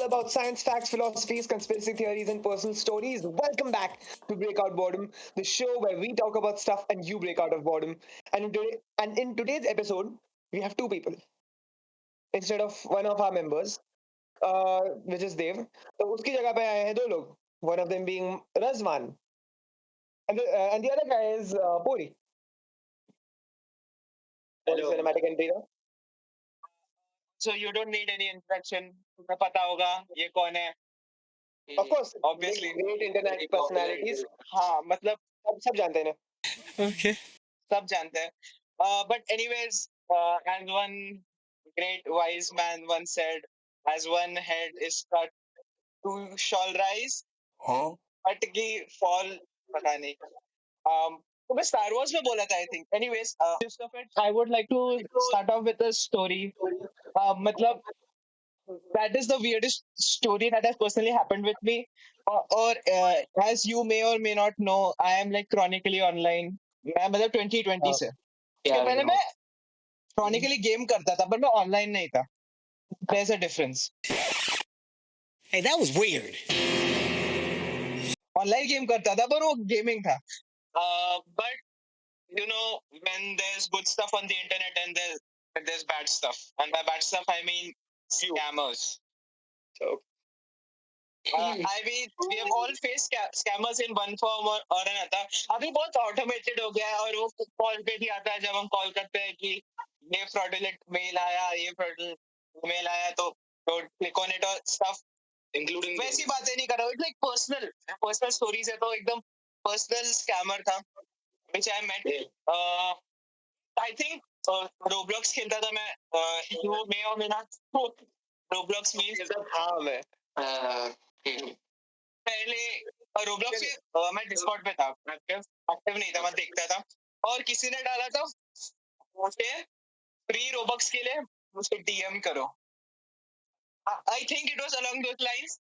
about science, facts, philosophies, conspiracy theories, and personal stories. Welcome back to Breakout Boredom, the show where we talk about stuff and you break out of boredom. And in today's episode, we have two people instead of one of our members, which is Dev. तो उसकी जगह पे आए हैं दो लोग. One of them being Razvan, and the other guy is Puri. Hello. Cinematic entry. So you don't need any introduction. तुम्हें पता होगा ये कौन है. Of course, Obviously. great internet personalities. हाँ मतलब सब जानते हैं. Okay. सब जानते हैं. But anyways, as one great wise man once said, as one head is cut, two shall rise. Huh? But की fall पता नहीं. तो मैं Star Wars में बोला था I think. Anyways, gist of it, I would like to start off with a story. मतलब that is the weirdest story that has personally happened with me. Or as you may or may not know, I am like chronically online. मैं मतलब 2020 से. उसके पहले मैं chronically game करता था, पर मैं online नहीं था. There's a difference. Hey, that was weird. Online game करता था, पर वो gaming था. But you know, when there's good stuff on the internet and there's bad stuff, and by bad stuff I mean scammers. So I mean, we have all faced scammers in one form or another. अभी बहुत automated हो गया है और वो call पे भी आता है जब हम कॉल करते हैं कि ये fraudulent mail आया, ये fraudulent mail आया, तो click on it और stuff. Including वैसी बातें नहीं कर रहा हूँ. It's like personal stories है, तो एकदम personal scammer था, which I met. I think Roblox खेलता था मैं. You may or may not know Roblox means. हाँ मैं. पहले रोब्लॉक्स के मैं डिस्कॉर्ड पे था. एक्टिव नहीं था, मैं देखता था. और किसी ने डाला था मुझे फ्री रोबक्स के लिए मुझे डीएम करो. आई think it was along those lines.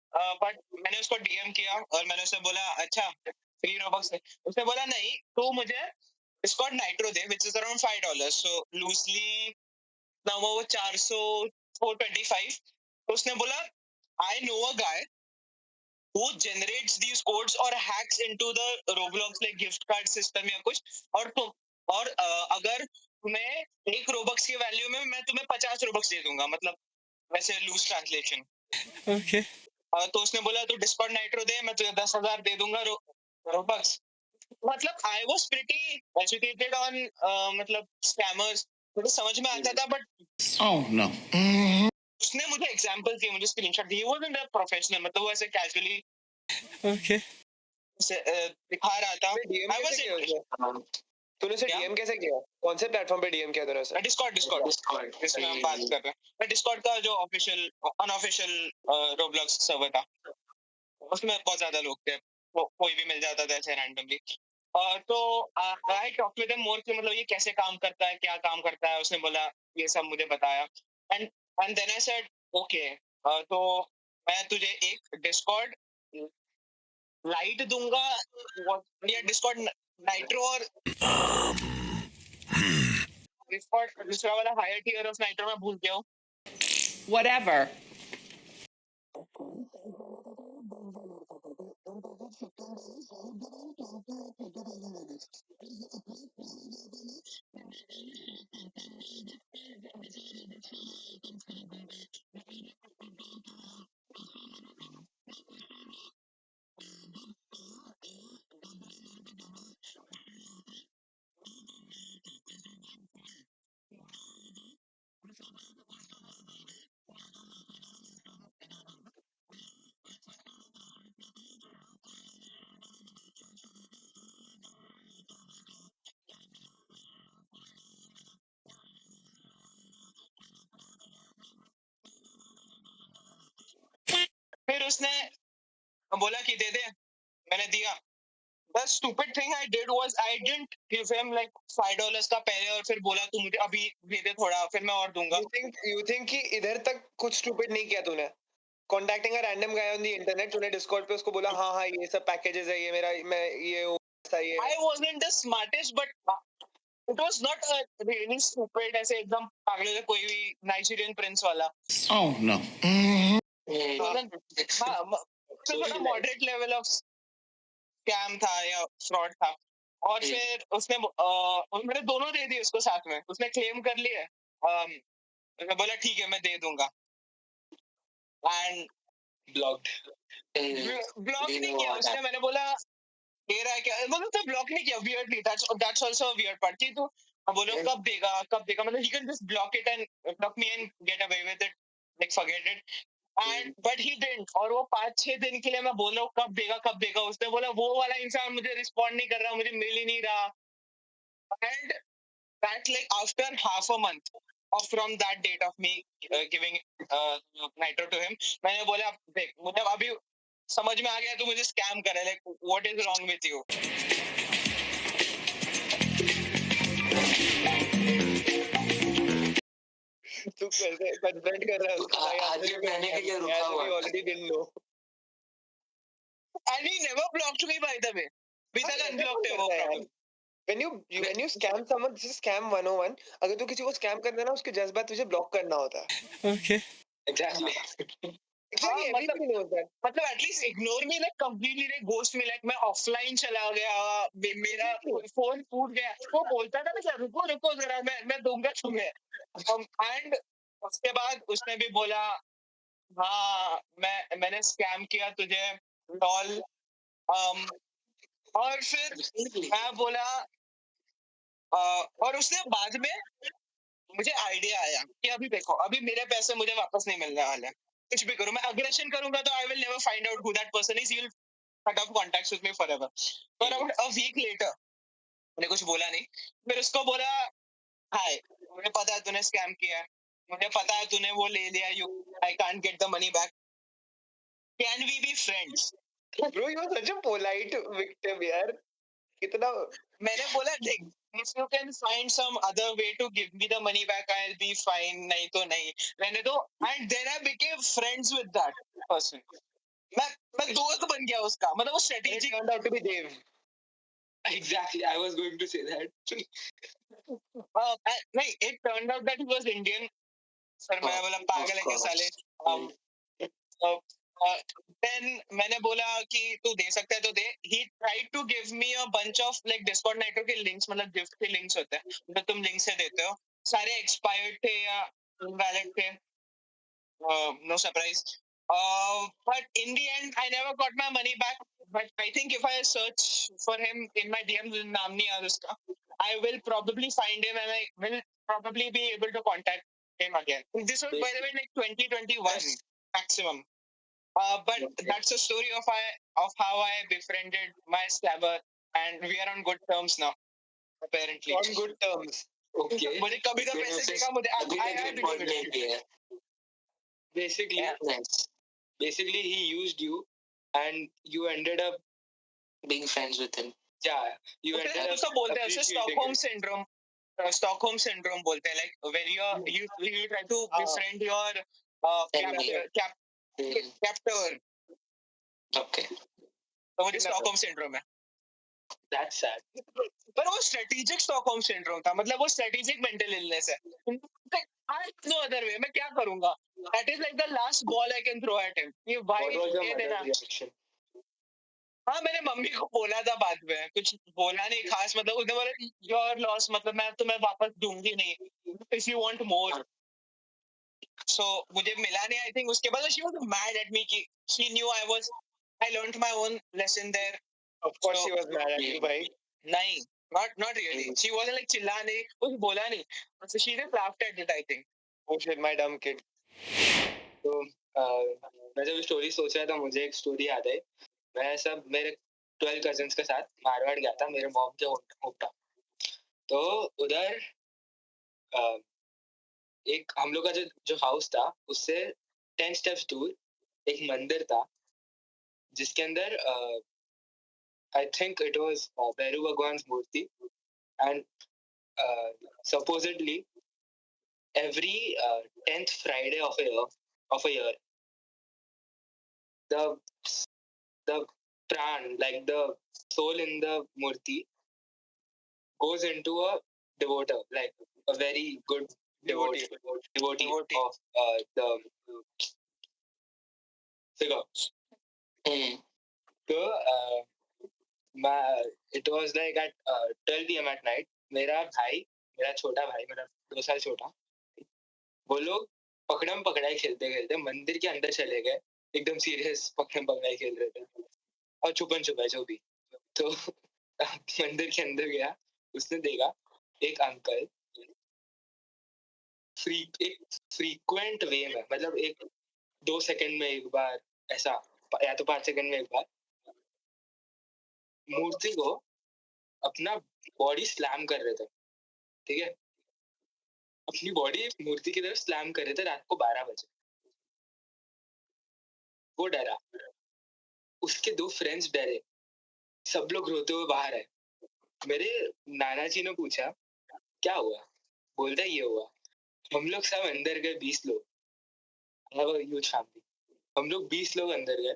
But मैंने उसको डीएम किया और मैंने उससे बोला अच्छा फ्री रोबक्स. उसने बोला नहीं, तो मुझे Discord nitro they, which is around $5. So loosely ना वो 425. तो उसने बोला I know a guy who generates these codes or hacks into the Roblox like gift card system या कुछ. और अगर तुम्हें एक रोबक्स की वैल्यू में मैं तुम्हें 50 रोबक्स दे दूंगा, मतलब वैसे लूज ट्रांसलेशन. Okay. तो उसने बोला तो डिस्कॉर्ड नाइट्रो दे, मैं तुझे 10,000 दे दूंगा रोबक्स. मतलब I was pretty educated on मतलब स्कैमर्स. मुझे समझ में आता था, बट Oh no. उसने मुझे एग्जांपल दिए, मुझे स्क्रीनशॉट दिए. वो वाजंट अ प्रोफेशनल, मतलब वो ऐसे कैजुअली Okay. दिखा रहा था. डीएम I was कैसे in- किया? तूने उसे क्या? डीएम कैसे किया? कौन से प्लेटफॉर्म पे डीएम किया तूने उसे? डिस्कॉर्ड जिसमें हम बात कर रहे हैं. डिस्कॉर्ड का जो ऑफिशियल अनऑफिशियल रोब्लॉक्स सर्वर था, उसमें बहुत ज्यादा लोग थे. कोई भी मिल जाता था ऐसे रैंडमली. तो I talk with him more कि मतलब ये कैसे काम करता है, क्या काम करता है. उसने बोला ये सब मुझे बताया. And then I said okay, तो मैं तुझे एक डिस्कॉर्ड लाइट दूंगा या डिस्कॉर्ड नाइट्रो, और डिस्कॉर्ड दूसरा वाला हायर टियर ऑफ नाइट्रो मैं भूल गया हूँ. Whatever. फिर उसने बोला कि दे दे, मैंने दिया. The stupid thing I did was I didn't give him like $5 का पहले और फिर बोला तू मुझे अभी दे दे थोड़ा, फिर मैं और दूंगा. You think कि इधर तक कुछ stupid नहीं किया तूने? Contacting a random guy on the internet, तूने Discord पे उसको बोला हाँ हाँ ये सब packages है, ये मेरा मैं ये हूँ, ऐसा ये. I wasn't the smartest, but it was not a really stupid ऐसे एकदम पागल कोई भी Nigerian prince वाला. Oh no. थोड़ा मॉडरेट लेवल ऑफ स्कैम था या फ्रॉड था। और फिर मैंने दोनों दे दिए उसको साथ में, उसने क्लेम कर लिए। मैं बोला ठीक है मैं दे दूंगा, एंड ब्लॉक्ड ब्लॉक नहीं किया उसने। मैंने बोला दे रहा है क्या, मतलब उसने ब्लॉक नहीं किया, weirdly. That's also a weird part कि तू बोलो कब देगा, मतलब he can just block it and block me and get away with it, like forget it. And but he didn't, और वो 5-6 दिन के लिए मैं बोल रहा हूँ कब देगा, उसने बोला वो वाला इंसान मुझे रिस्पॉन्ड नहीं कर रहा, मुझे मिल ही नहीं रहा। And that like after half a month of from that date of me giving nitro to him, मैंने बोला देख मुझे अभी समझ में आ गया तू मुझे स्कैम कर रहा है, like what is wrong with you. तू कैसे कन्फ्रंट कर रहा है उसको भाई, आगे कहने के लिए रुका हुआ already didn't know. And he never blocked me, by the way. अभी तक unblocked है वो problem. When you scam someone, this is scam 101. अगर तू किसी को स्कैम करना है ना, उसके जज्बात तुझे ब्लॉक करना होता है। Okay. Exactly Exactly, everybody knows that. मतलब at least ignore me, like completely, like ghost me, like मैं ऑफलाइन चला गया, मेरा फोन फूट गया, वो बोलता था ना रुको रुको जरा, मैं दूंगा तुम्हें। एंड उसके बाद उसने भी बोला हाँ मैंने स्कैम किया तुझे, लॉल। और फिर मैं बोला और उसने बाद में मुझे आइडिया आया कि अभी देखो अभी मेरे पैसे मुझे वापस नहीं मिलने वाले, कुछ भी करूं मैं अग्रेशन करूंगा तो I will never find out who that person is, he will cut off contacts with me forever. तो अराउंड अ वीक लेटर मैंने कुछ बोला नहीं, फिर उसको बोला हाय मुझे पता है तूने स्कैम किया है, मुझे पता है तूने वो ले लिया, you I can't get the money back, can we be friends? Bro, you are such a polite victim, यार। कितना मैंने बोला देख if you can find some other way to give me the money back I'll be fine, नहीं तो नहीं रहने दो। and then I became friends with that person. मैं दोस्त बन गया उसका, मतलब वो it strategic turned out to be Dave. Exactly I was going to say that नहीं, it turned out that he was Indian। Sir मैं बोला पागल है क्या साले। देन मैंने बोला कि तू दे सकता है तो दे। He tried to give me a bunch of like Discord Nitro के लिंक्स, मतलब गिफ्ट के लिंक्स होते हैं जो तुम लिंक से देते हो, सारे एक्सपायर्ड थे या इनवैलिड थे, no surprise. But in the end, I never got my money back. But I think if I search for him in my DMs, नाम नहीं याद उसका, I will probably find him and I will probably be able to contact him again. This was, by the way, like 2021 maximum. But that's a story of how I befriended my scammer, and we are on good terms now, apparently. On good terms. Okay मुझे कभी तो पैसे देगा, मुझे अभी I तक report नहीं किया basically Yeah. basically he used you and you ended up being friends with him yeah you ended up उसको बोलते हैं appreciating Stockholm it. Syndrome, Stockholm syndrome बोलते हैं, like when you try to befriend your Enemy. captor, Okay, तो मुझे Stockholm syndrome है। that's sad. पर वो स्ट्रेटेजिक स्टॉकहोम सिंड्रोम था, मतलब वो स्ट्रेटेजिक मेंटल इलनेस है। नो अदर वे, मैं क्या करूंगा, that is like the last ball I can throw at him, ये भाई What was your ये mother's देना। reaction? हाँ मैंने मम्मी को बोला था बाद में, कुछ बोला नहीं खास, मतलब उसने बोला योर लॉस, मतलब मैं तुम्हें वापस दूंगी नहीं if you want more. So मुझे मिला नहीं, आई थिंक उसके बाद she was mad at me कि she knew I learned my own lesson there. Of course, So- she was mad at you, भाई। नहीं, not really, she wasn't like चिल्ला नहीं, कुछ बोला नहीं, so she just laughed at it, I think. Oh shit, my dumb kid. तो मैं जब स्टोरी सोच रहा था मुझे एक स्टोरी याद है। मैं सब मेरे 12 कजिन्स के साथ मारवाड़ गया था मेरे मॉम के होम। तो उधर एक हम लोग का जो हाउस था उससे 10 स्टेप्स दूर एक मंदिर था जिसके अंदर I think it was Bheru भगवान मूर्ति and supposedly every 10th Friday of a year the pran, like the soul in the murti, goes into a devoter, like a very good devotee of the देखो तो it was like at 12 p.m. at night. मेरा छोटा भाई, मेरा 2 साल छोटा, वो लोग पकड़म पकड़ाई खेलते खेलते मंदिर के अंदर चले गए. एकदम सीरियस पकड़म पकड़ाई खेल रहे थे और छुपन छुपाई जो भी. तो मंदिर के अंदर गया, उसने देखा एक अंकल एक फ्रीक्वेंट वे में, मतलब एक 2 सेकंड में एक बार ऐसा, या तो 5 सेकंड में एक बार, मूर्ति को अपना बॉडी स्लैम कर रहे थे. ठीक है, अपनी बॉडी मूर्ति की तरफ स्लैम कर रहे थे रात को 12 बजे. वो डरा, उसके 2 फ्रेंड्स डरे, सब लोग रोते हुए बाहर आए. मेरे नाना जी ने पूछा क्या हुआ, बोलता ये हुआ. हम लोग सब अंदर गए, 20 लोग, ह्यूज फैमिली. हम लोग 20 लोग अंदर गए.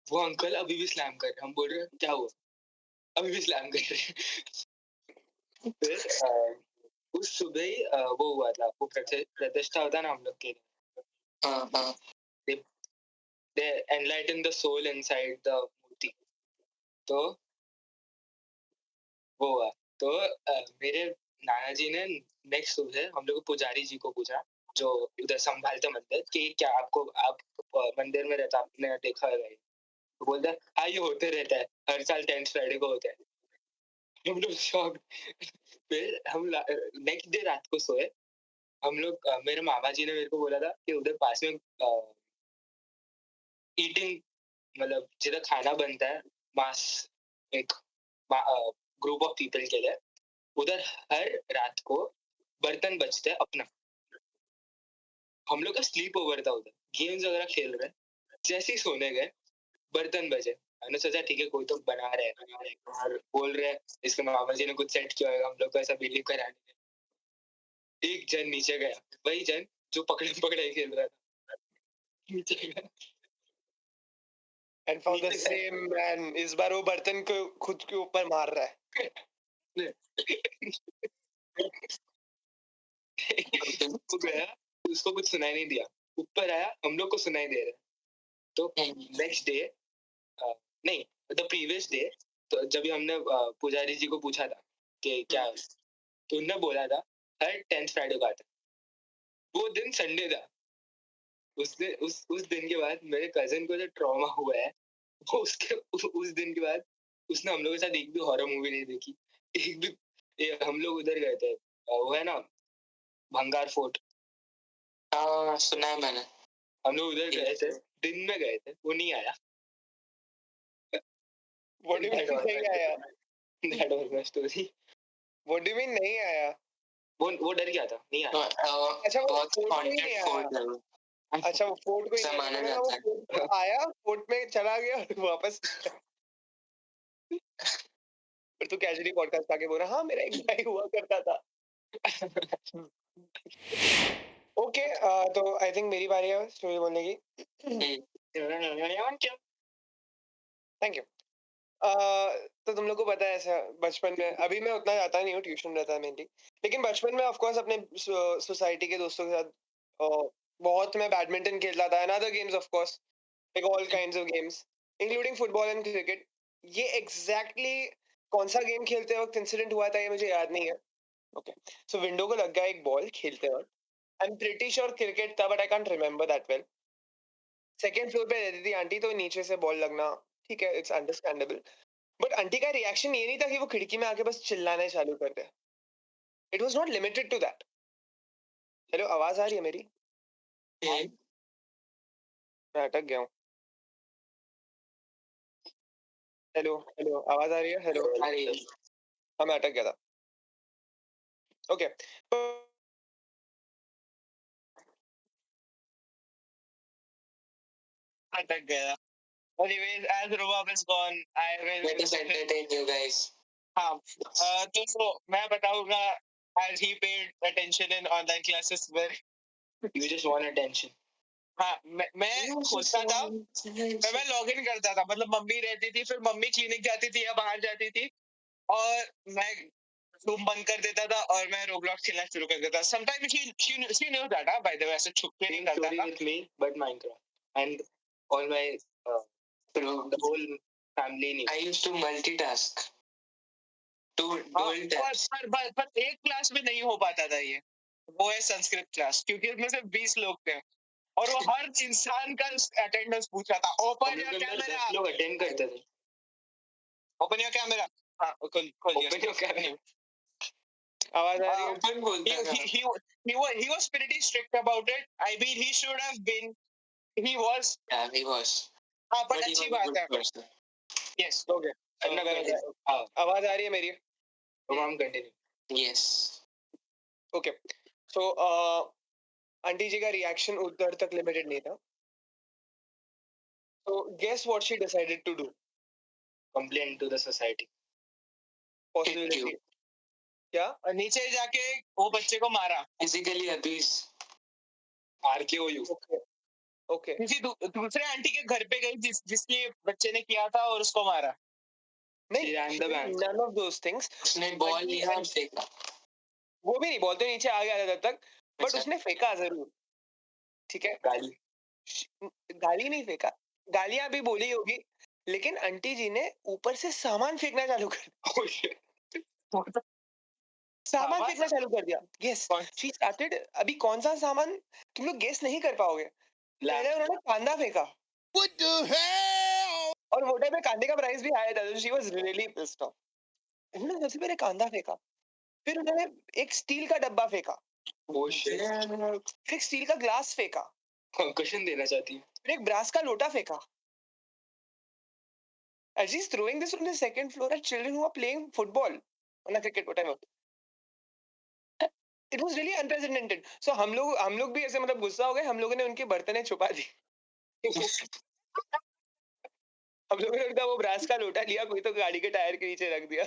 वो अंकल अभी भी स्लैम कर रहे. हम बोल रहे हैं क्या हुआ, अभी भी स्लैम कर रहे. फिर उस सुबह ही वो हुआ था, वो प्रतिष्ठा होता ना हम लोग के. they enlighten the soul inside the मूर्ति. तो वो हुआ. तो मेरे नाना जी ने नेक्स्ट सुबह हम लोग पुजारी जी को पूछा, जो उधर संभालते मंदिर, कि क्या आप मंदिर में रहता, आपने देखा है भाई. तो बोलता है हाँ ये होते रहता है, हर साल 10th फ्राइडे को होता है. हम लोग शॉक. फिर हम नेक्स्ट डे रात को सोए. हम लोग मेरे मामा जी ने मेरे को बोला था कि उधर पास में ईटिंग, मतलब जिधर खाना बनता है, मास, एक ग्रुप ऑफ पीपल के लिए, उधर हर रात को बर्तन बचते हैं अपना. हम लोग का स्लीप ओवर था उधर, गेम्स वगैरह खेल रहे. जैसे ही सोने गए बर्तन बजे. मैंने सोचा ठीक है कोई तो बना रहे हैं और बोल रहे हैं इसके मामा जी ने कुछ सेट किया होगा, हम लोग को ऐसा बिलीव कराने. एक जन नीचे गया, वही जन जो पकड़े पकड़े खेल रहा था, नीचे गया. And for the same man, इस बार वो बर्तन को खुद के ऊपर मार रहा है. वो गया, उसको कुछ सुनाई नहीं दिया. ऊपर आया, हम लोग को सुनाई दे रहा. तो नेक्स्ट डे, नहीं द प्रीवियस डे, तो जब हमने पुजारी जी को पूछा था कि क्या, तो उन्होंने बोला था हर 10th फ्राइडे को आता. वो दिन संडे था. उस दिन के बाद मेरे कजन को जो ट्रॉमा हुआ है, वो उस दिन के बाद उसने हम लोग के साथ एक भी हॉरर मूवी नहीं देखी. एक भी. हम लोग उधर गए थे, वो है ना भंगार फोर्ट. हाँ सुना है मैंने. हम लोग उधर गए थे, दिन में गए थे, वो नहीं आया. What do you mean नहीं आया? That was my story. What do you mean नहीं आया? वो डर गया था, नहीं आया. अच्छा वो फोर्ट में नहीं आया. अच्छा वो फोर्ट को ही नहीं आया, वो फोर्ट में आया, फोर्ट में चला गया और वापस. फिर तू कैजुअली पॉडकास्ट आके बोल रहा हाँ मेरा एक भाई हुआ करता था. ओके, तो आई थिंक मेरी बारी है स्टोरी बोलने की. Thank you. तो तुम लोग को पता है ऐसा बचपन में, अभी मैं उतना जाता नहीं हूँ, ट्यूशन रहता है मेनली, लेकिन बचपन में ऑफ कोर्स अपने सोसाइटी के दोस्तों के साथ बहुत मैं बैडमिंटन खेलता था, and other games of course, like all kinds of games including football and cricket. ये एग्जैक्टली कौन सा गेम खेलते वक्त इंसिडेंट हुआ था ये मुझे याद नहीं है. ओके, सो विंडो को लग गया एक बॉल खेलते वक्त. I am pretty sure cricket था, but I can't remember that well. Second floor पे रहती थी आंटी, तो नीचे से बॉल लगना ठीक है, इट्स अंडरस्टैंडेबल. बट आंटी का रिएक्शन ये नहीं था कि वो खिड़की में आके बस चिल्लाना चालू कर दे. It was not limited to that. Hello, आवाज आ रही है मेरी? मैं अटक गया हूँ. हेलो हेलो, आवाज आ रही है? हेलो, हाँ मैं अटक गया था. ओके, अटक गया. Anyways, as Rubab is gone, I will. Let us entertain you guys. हाँ, तो मैं बताऊंगा. As he paid attention in online classes where You just want attention. हाँ, मैं खोजता था, मैं लॉग इन करता था, मतलब मम्मी रहती थी, फिर मम्मी क्लिनिक जाती थी या बाहर जाती थी, और मैं रूम बंद कर देता था और मैं रोब्लॉक्स खेलना शुरू कर देता. Sometimes she knew that, by the way, ऐसे छुप के नहीं करता था. With me, but Minecraft. and all my the whole family knew. I used to multitask. पर एक क्लास में नहीं हो पाता था ये. वो है संस्कृत क्लास, क्योंकि उसमें से 20 लोग थे और वो हर इंसान का अटेंडेंस पूछा था. Open your camera. 10 लोग अटेंड करते थे. Open your camera. हाँ, खोल Open your camera. आवाज आ रही है? Open बोलता था. he was pretty strict about it. I mean, he should have been. He was. Yeah, he was. हाँ, but But he अच्छी was a बात good है. person. Yes. Okay. हाँ, आवाज आ रही है मेरी? तो हम continue. Yes. ओके. सो आंटी जी का रिएक्शन उधर तक लिमिटेड नहीं था. So guess what she decided to do? Complain to the society. Possibility. क्या? और नीचे जाके वो बच्चे को मारा. Physically abuse. RKOU. Okay. Okay. किसी दूसरे आंटी के घर पे गई जिसके बच्चे ने किया था और उसको मारा. नहीं, She ran the bank. none of those things. उसने बॉल लिया और फेंका. वो भी नहीं, बॉल तो नीचे आ गया था तब तक, बट अच्छा. उसने फेंका जरूर. ठीक है. गाली. गाली नहीं फेंका, गालियां भी बोली होगी, लेकिन आंटी जी ने ऊपर से सामान फेंकना चालू कर दिया. Oh shit. सामान फेंकना चालू कर दिया. गेस. She started. अभी कौन सा सामान तुम लोग गेस नहीं कर पाओगे. पहले उन्होंने कांदा फेंका. What the hell? और वो टाइम पे कांदे का प्राइस भी आया था, तो she was really pissed off. उन्होंने सबसे पहले कांदा फेंका, फिर उन्होंने एक स्टील का डब्बा फेंका, Oh shit. फिर एक स्टील का ग्लास फेंका, Concussion देना चाहती है. फिर एक ब्रास का लोटा फेंका. And she's throwing this from the second floor at children who are playing football on a cricket whatever. It was really unprecedented. So हम लोग भी ऐसे मतलब गुस्सा हो गए. हम लोगों ने उनकी बर्तनें छुपा दी. हम लोगों ने उनका वो ब्रास का लोटा लिया, कोई तो गाड़ी के टायर के नीचे रख दिया.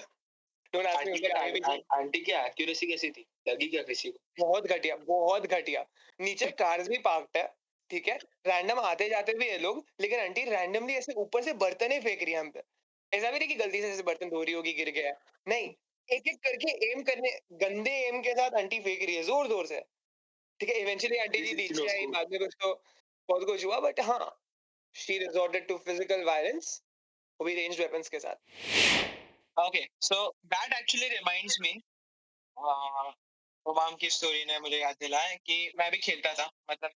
आंटी की एक्यूरेसी कैसी थी? लगी क्या किसी को? बहुत घटिया, बहुत घटिया. नीचे कार्स भी पार्क्ड है, ठीक है, रैंडम आते जाते भी है लोग, लेकिन आंटी रैंडमली ऐसे ऊपर से बर्तनें फेंक रही है हम पे. ऐसा भी नहीं कि गलती से ऐसे बर्तन धो रही होगी, गिर गया. नहीं, एक एक करके एम करने, गंदे एम के साथ आंटी फेंक रही है जोर जोर से. ठीक है, इवेंचुअली आंटी जी नीचे आई, बाद में कुछ तो बहुत कुछ हुआ, बट हाँ, she resorted to physical violence, वो भी रेंज्ड वेपन्स के साथ. Okay, so that actually reminds me. ओबाम की स्टोरी ने मुझे याद दिलाया कि मैं भी खेलता था. मतलब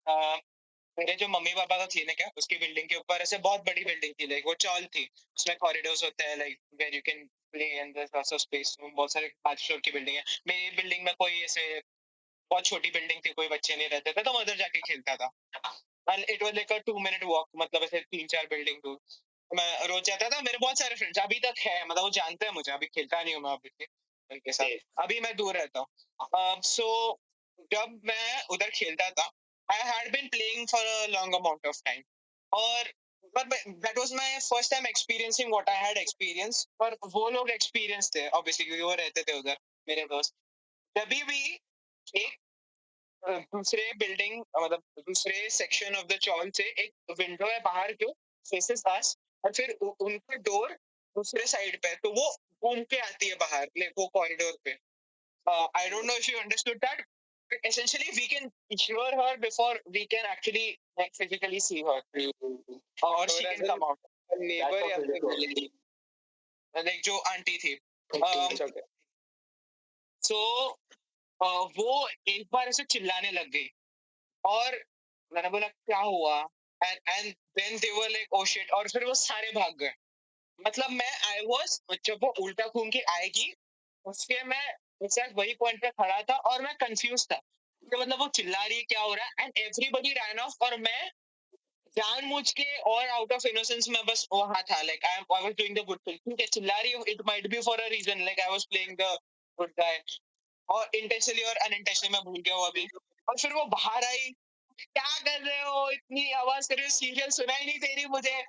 मेरे जो मम्मी पापा का क्लिनिक है उसकी बिल्डिंग के ऊपर ऐसे बहुत बड़ी बिल्डिंग थी, लाइक वो चॉल थी, उसमें कॉरिडोर्स होते हैं, like where you can play and there lots of space. बहुत सारे 5 फ्लोर की बिल्डिंग है. मेरी बिल्डिंग में कोई ऐसे बहुत छोटी बिल्डिंग थी, कोई बच्चे नहीं रहते थे, तो मैं उधर जाके खेलता था. And it was like a 2 minute walk, मतलब ऐसे 3-4 बिल्डिंग दूर. मैं रोज जाता था. मेरे बहुत सारे फ्रेंड्स अभी तक है, मतलब वो जानते हैं मुझे. अभी खेलता नहीं हूँ मैं अभी उनके साथ, अभी मैं दूर रहता हूँ. सो जब मैं उधर खेलता था, I had been playing for a long amount of time, और but that was my first time experiencing what I had experienced. पर वो लोग एक्सपीरियंस थे ऑब्वियसली, क्योंकि वो रहते थे उधर, मेरे दोस्त. कभी भी एक दूसरे बिल्डिंग, मतलब दूसरे सेक्शन ऑफ द चॉल से एक विंडो है बाहर जो फेसेस अस, और फिर उनका डोर दूसरे साइड पे, तो वो घूम के आती है बाहर, लाइक वो कॉरिडोर पे. I don't know if you understood that. Essentially, we can hear her before we can actually like physically see her, or she can come out. Neighbour या फिर Like जो आंटी थी. okay. सो वो एक बार ऐसे चिल्लाने लग गई, और मैंने बोला क्या हुआ, and then they were like oh shit, और फिर वो सारे भाग गए. मतलब मैं आई वाज, जब वो उल्टा घूम के आएगी उसके मैं एग्जैक्ट वही पॉइंट पे खड़ा था, और मैं कंफ्यूज था कि मतलब वो चिल्ला रही है, क्या हो रहा है, एंड एवरीबॉडी रैन ऑफ, और मैं जानबूझ के और आउट ऑफ इनोसेंस में बस वहां था, like I was doing the good thing. ठीक है, चिल्ला रही हूँ, it might be for a reason, like I was playing the good guy, और इंटेंशनली और अनइंटेंशनली मैं भूल गया हूँ अभी. और फिर वो बाहर आई, क्या कर रहे हो, इतनी आवाज कर रहे हो, सीरियल सुनाई नहीं दे रही मुझे.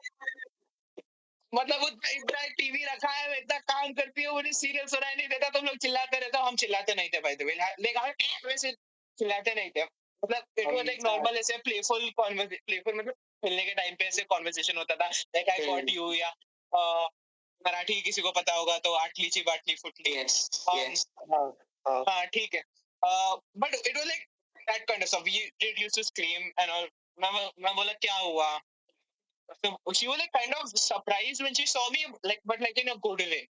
मतलब इतना टीवी रखा है, मैं इतना काम करती हूँ, मुझे सीरियल सुनाई नहीं देता, तुम लोग चिल्लाते रहते हो. हम चिल्लाते नहीं थे बाय द वे, लाइक वैसे चिल्लाते नहीं थे. मतलब इट वाज लाइक नॉर्मल ऐसे प्लेफुल प्लेफुल, मतलब खेलने के टाइम पे ऐसे कॉन्वर्सेशन होता था, लाइक आई गॉट यू, या मराठी किसी को पता होगा तो आटली ची बाटली फुटली. हाँ ठीक है. But it was like that kind of stuff. We used to scream and all. मैं बोला क्या हुआ, So she was like kind of surprised when she saw me, like in a good way.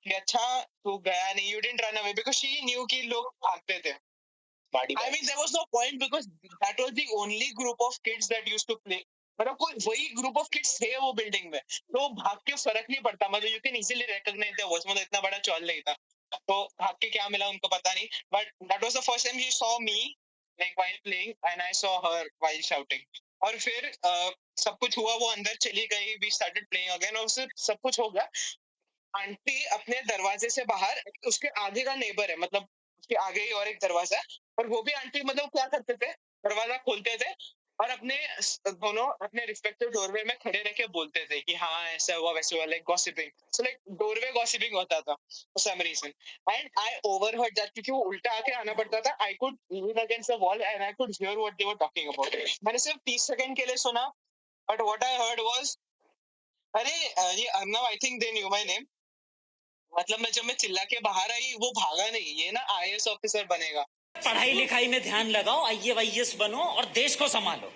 कि अच्छा तू गया नहीं, you didn't run away, because she knew कि लोग भागते थे. Smarty I mean, pants. there was no point because that was the only group of kids that used to play. मतलब कोई वही ग्रुप ऑफ किड्स थे वो बिल्डिंग में, तो भाग के फर्क नहीं पड़ता. मतलब you can easily recognise their voice. मतलब इतना बड़ा चौल नहीं था, तो भाग के क्या मिला उनको पता नहीं. But that was the first time she saw me like while playing and I saw her while shouting. और फिर सब कुछ हुआ, वो अंदर चली गई, वी स्टार्टेड प्लेइंग अगेन, और उससे सब कुछ हो गया. आंटी अपने दरवाजे से बाहर, उसके आगे का नेबर है, मतलब उसके आगे ही और एक दरवाजा है, और वो भी आंटी मतलब क्या करते थे, दरवाजा खोलते थे और अपने दोनों अपने रिस्पेक्टिव डोरवे में खड़े रह के बोलते थे कि हाँ ऐसा हुआ वैसे हुआ, like gossiping. So like doorway gossiping होता था for some reason. And I overheard that, क्योंकि वो उल्टा आके आना पड़ता था. I could lean against the wall and I could hear what they were talking about. मैंने सिर्फ 30 सेकंड के लिए सुना, but what I heard was, अरे ये Arnav, I think they knew my name. मतलब मैं जब मैं चिल्ला के बाहर आई, वो भागा नहीं, ये ना आईएएस ऑफिसर बनेगा. पढ़ाई लिखाई में ध्यान लगाओ, आईएएस बनो और देश को संभालो.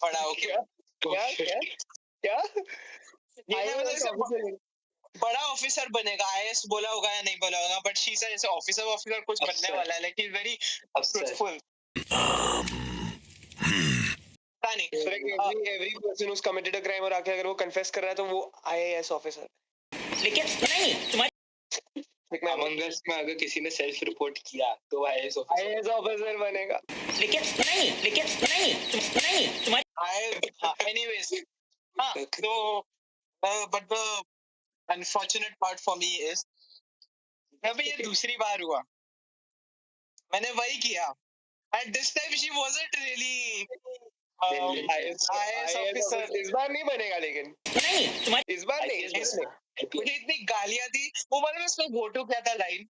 पढ़ा ओके. क्या क्या क्या ये ना मतलब IAS ऐसे officer. बड़ा ऑफिसर बनेगा, आईएएस बोला होगा या नहीं बोला होगा, बट शी सर जैसे ऑफिसर कुछ बनने अफसर. वाला है, लाइक ही इज वेरी अफसर. ट्रूथफुल. पता नहीं. So like every person who's committed a crime और आके अगर वो confess कर रहा है तो वो IAS officer. लेकिन नहीं, तुम्हारी Like मैं Among Us में अगर किसी ने सेल्फ रिपोर्ट किया तो IAS ऑफिसर. IAS officer बनेगा. लेकिन नहीं, तुम्हारी I anyways. हाँ, तो but the unfortunate part for me is जब ये दूसरी बार हुआ, मैंने वही किया. And this time she wasn't really IAS officer. इस बार नहीं बनेगा, लेकिन नहीं, तुम्हारी इस बार नहीं. IPS बनेगा. मुझे इतनी गालियां दी. वो मतलब उसमें गोटो क्या था लाइन,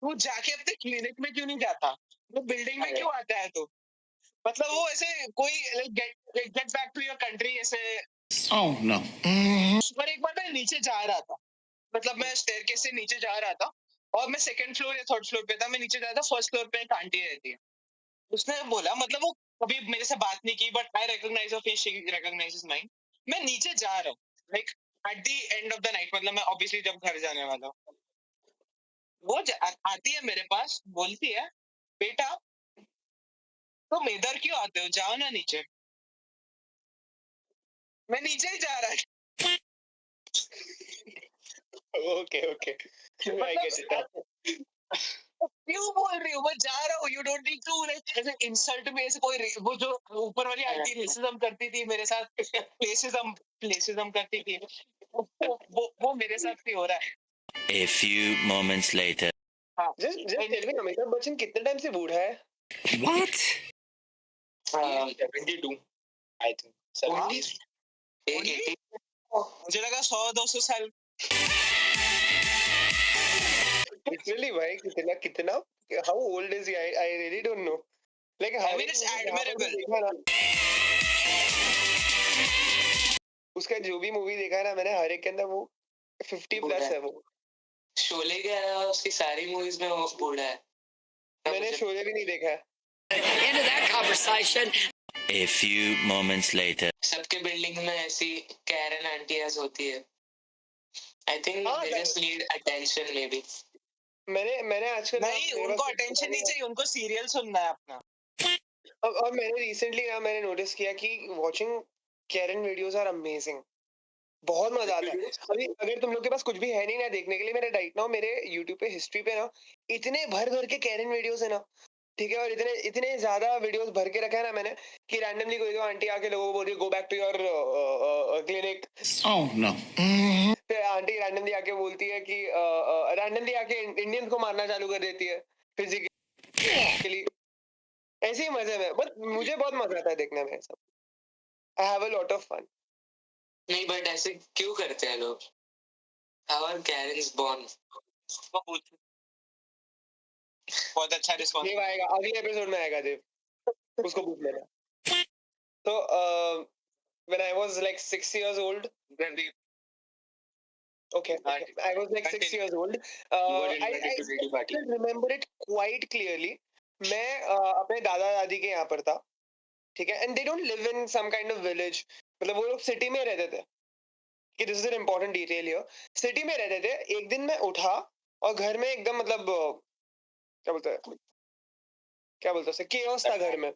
वो जाके अपने क्लिनिक में क्यों नहीं जाता, वो बिल्डिंग में क्यों आता है? तो मतलब वो ऐसे कोई get back to your country ऐसे. Oh no. पर एक बार मैं नीचे जा रहा था, मतलब मैं स्टेयरकेस से नीचे जा रहा था, और मैं सेकंड फ्लोर या थर्ड फ्लोर पे था. मैं नीचे जा रहा था, फर्स्ट फ्लोर पे एक आंटी रहती है. उसने बोला, मतलब वो कभी मेरे से बात नहीं की, but I recognise her face, she recognises mine. मैं नीचे जा रहा हूँ, like at the end of the night, मतलब मैं ऑब्वियसली जब घर जाने वाला हूँ. वो आती है मेरे पास, बोलती है, बेटा तुम इधर क्यों आते हो, जाओ ना नीचे. मैं नीचे ही जा रहा है. Okay. I get it. क्यों बोल रही हूँ, मैं जा रहा हूँ. You don't need to like ऐसे इंसल्ट में. ऐसे कोई वो जो ऊपर वाली आंटी रेसिज्म करती थी मेरे साथ, प्लेसिज्म करती थी, वो मेरे साथ भी हो रहा है. A few moments later. हाँ. Just tell me, Amitabh Bachchan कितने टाइम से बूढ़ा है? What? 72 I think. 70. 80. मुझे लगा 100-200 साल. Literally भाई, कितना how old is he? I really don't know. Like I mean, it's admirable. देखा ना, उसका जो भी मूवी देखा है ना मैंने, हर एक के अंदर वो 50 प्लस है. वो शोले के अलावा उसकी सारी मूवीज में वो बूढ़ा है. मैंने शोले भी नहीं देखा है. End of that conversation. A few moments later. सबके बिल्डिंग में ऐसी कैरन आंटियाज होती है. I think हाँ, they just need attention maybe. मैंने आजकल नहीं, उनको अटेंशन नहीं चाहिए, उनको सीरियल सुनना है अपना. और मैंने रिसेंटली ना मैंने नोटिस किया कि watching Karen videos are amazing. बहुत मजा आता है. अभी अगर तुम लोग के पास कुछ भी है नहीं ना देखने के लिए, मेरे राइट नाउ मेरे यूट्यूब पे हिस्ट्री पे ना इतने भर के कैरन वीडियोस है ना, ठीक है, और इतने ज्यादा वीडियोस भर के रखा है ना मैंने कि रैंडमली कोई तो आंटी आके लोगों को बोल रही है go back to your clinic. Oh no. फिर आंटी रैंडमली आके बोलती है कि रैंडमली आके इंडियंस को मारना चालू कर देती है फिजिकली. ऐसे ही मजे में, बट मुझे बहुत मजा आता है देखने में सब. I have a lot of fun. नहीं बट ऐसे क्यों करते हैं लोग? How are Karens born? वो पूछ. बहुत अच्छा रिस्पॉन्स. देव आएगा अगले एपिसोड में, आएगा देव, उसको पूछ लेना. तो when I was like 6 years old, okay, I was like 6 years old. I still remember it quite clearly. मैं अपने दादा दादी के यहाँ पर था, ठीक है, and they don't live in some kind of village. मतलब वो लोग सिटी में रहते थे, कि this is an important detail here. City में रहते थे। एक दिन मैं उठा और घर में एकदम मतलब क्या बोलते हैं, क्या बोलते हैं, केओस था घर में।